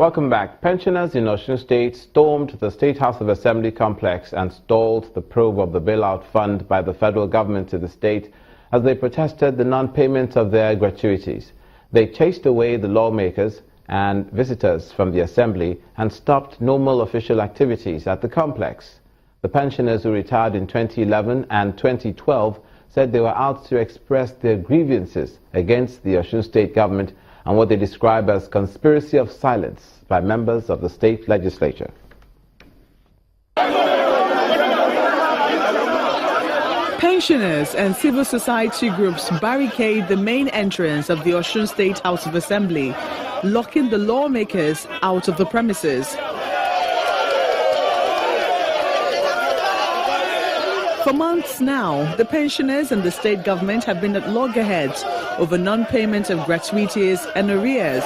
Welcome back. Pensioners in Osun State stormed the State House of Assembly complex and stalled the probe of the bailout fund by the federal government to the state as they protested the non-payment of their gratuities. They chased away the lawmakers and visitors from the assembly and stopped normal official activities at the complex. The pensioners who retired in 2011 and 2012 said they were out to express their grievances against the Osun State government and what they describe as conspiracy of silence by members of the state legislature. Pensioners and civil society groups barricade the main entrance of the Osun State House of Assembly, locking the lawmakers out of the premises. For months now, the pensioners and the state government have been at loggerheads over non-payment of gratuities and arrears.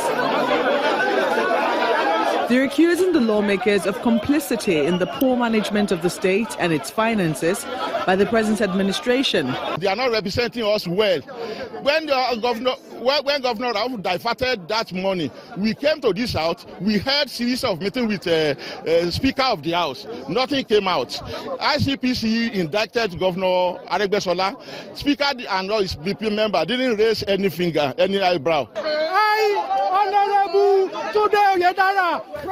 They're accusing the lawmakers of complicity in the poor management of the state and its finances by the present administration. They are not representing us well. When Governor Rauf diverted that money, we came to this house, we had series of meetings with the Speaker of the House. Nothing came out. ICPC indicted Governor Aregbesola. Speaker and all his BP member didn't raise any finger, any eyebrow.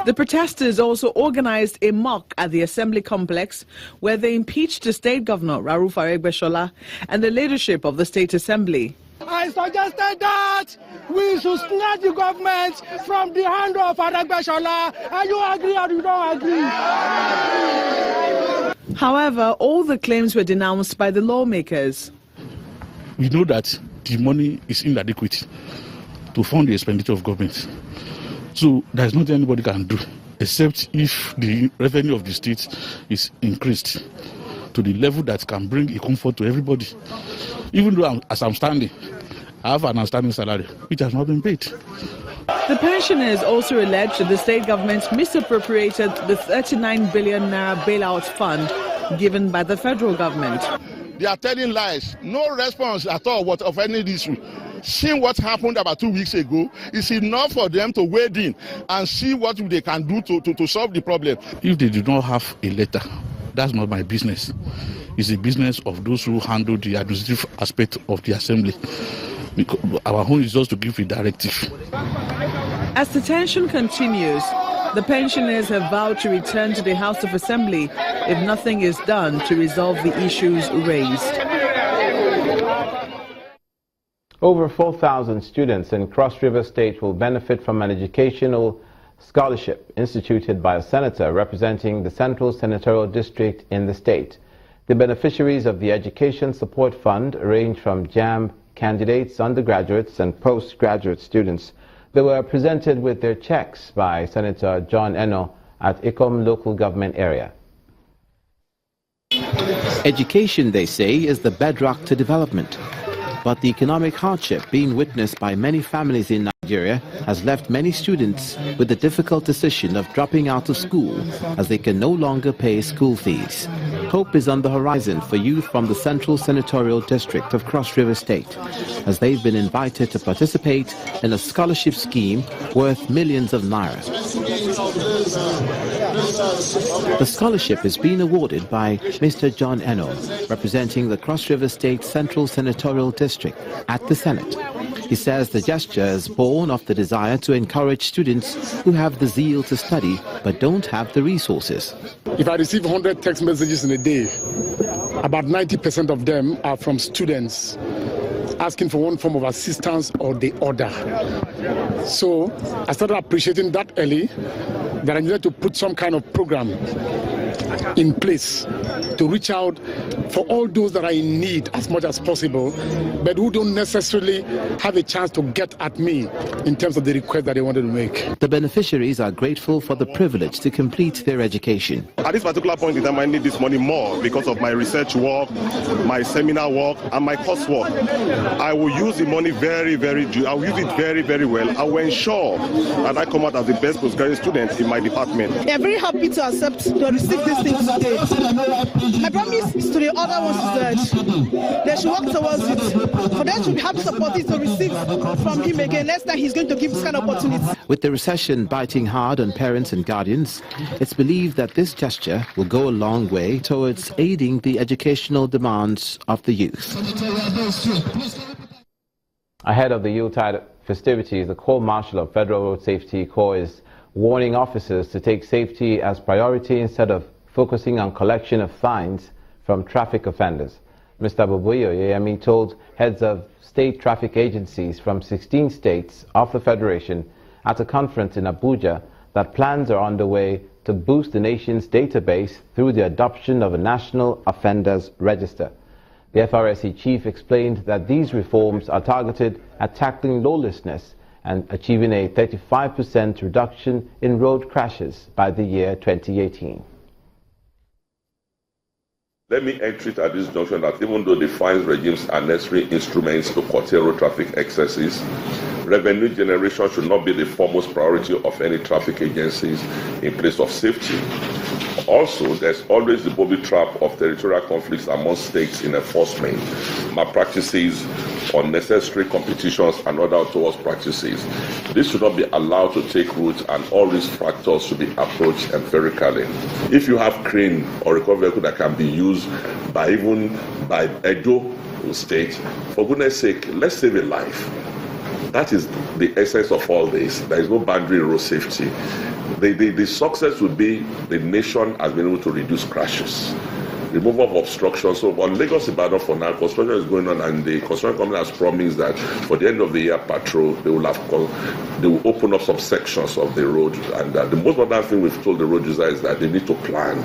The protesters also organized a mock at the Assembly complex where they impeached the state governor, Rauf Aregbesola, and the leadership of the State Assembly. I suggested that we should snatch the government from the hand of Aregbesola, and you agree or you don't agree? However, all the claims were denounced by the lawmakers. We know that the money is inadequate to fund the expenditure of government. So there is nothing anybody can do except if the revenue of the state is increased to the level that can bring a comfort to everybody. Even though as I'm standing, I have an outstanding salary which has not been paid. The pensioners also alleged that the state government misappropriated the 39 billion naira bailout fund given by the federal government. They are telling lies. No response at all of any issue. Seeing what happened about 2 weeks ago is enough for them to wade in and see what they can do to solve the problem. If they do not have a letter, that's not my business. It's the business of those who handle the administrative aspect of the assembly. Because our own is just to give a directive. As the tension continues, the pensioners have vowed to return to the House of Assembly if nothing is done to resolve the issues raised. Over 4,000 students in Cross River State will benefit from an educational scholarship instituted by a senator representing the Central Senatorial District in the state. The beneficiaries of the Education Support Fund range from JAMB candidates, undergraduates and postgraduate students. They were presented with their checks by Senator John Eno at Ikom local government area. Education, they say, is the bedrock to development. But the economic hardship being witnessed by many families in Nigeria has left many students with the difficult decision of dropping out of school as they can no longer pay school fees. Hope is on the horizon for youth from the Central Senatorial District of Cross River State, as they've been invited to participate in a scholarship scheme worth millions of naira. The scholarship is being awarded by Mr. John Eno, representing the Cross River State Central Senatorial District at the Senate. He says the gesture is born of the desire to encourage students who have the zeal to study but don't have the resources. If I receive 100 text messages in a day, about 90% of them are from students asking for one form of assistance or the other. So I started appreciating that early, that I needed to put some kind of program in place to reach out for all those that are in need as much as possible, but who don't necessarily have a chance to get at me in terms of the request that they wanted to make. The beneficiaries are grateful for the privilege to complete their education. At this particular point in time, I need this money more because of my research work, my seminar work, and my coursework. I will use the money very well. I will ensure that I come out as the best postgraduate student in my department. We are very happy to receive this things today. My promise to the other ones is that they should work towards it. For them to have this opportunity to receive from him again, next time he's going to give this kind of opportunity. With the recession biting hard on parents and guardians, it's believed that this gesture will go a long way towards aiding the educational demands of the youth. Ahead of the Yuletide festivities, the Corps Marshal of Federal Road Safety Corps is warning officers to take safety as priority instead of focusing on collection of fines from traffic offenders. Mr. Boboyo Yemi told heads of state traffic agencies from 16 states of the Federation at a conference in Abuja that plans are underway to boost the nation's database through the adoption of a National Offenders Register. The FRSC chief explained that these reforms are targeted at tackling lawlessness and achieving a 35% reduction in road crashes by the year 2018. Let me entreat at this junction that even though the fines regimes are necessary instruments to curtail road traffic excesses, revenue generation should not be the foremost priority of any traffic agencies in place of safety. Also, there's always the booby trap of territorial conflicts among states in enforcement, malpractices, unnecessary competitions, and other untoward practices. This should not be allowed to take root, and all these factors should be approached empirically. If you have crane or recovery vehicle that can be used by Edo State, for goodness sake, let's save a life. That is the essence of all this. There is no boundary in road safety. The success would be the nation has been able to reduce crashes, removal of obstruction. So on Lagos Ibadan for now, construction is going on, and the construction company has promised that for the end of the year patrol, they will open up some sections of the road. And the most important thing we've told the road users is that they need to plan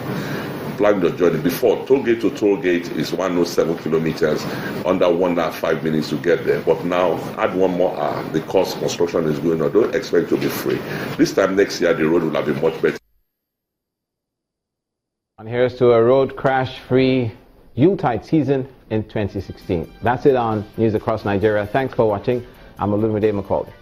the journey. Before, toll gate to toll gate is 107 kilometers, under 1 hour 5 minutes to get there. But now, add 1 more hour, the cost construction is going on. Don't expect to be free. This time next year, the road will have been much better. And here's to a road crash-free Yuletide season in 2016. That's it on News Across Nigeria. Thanks for watching. I'm Olumide Macaulay.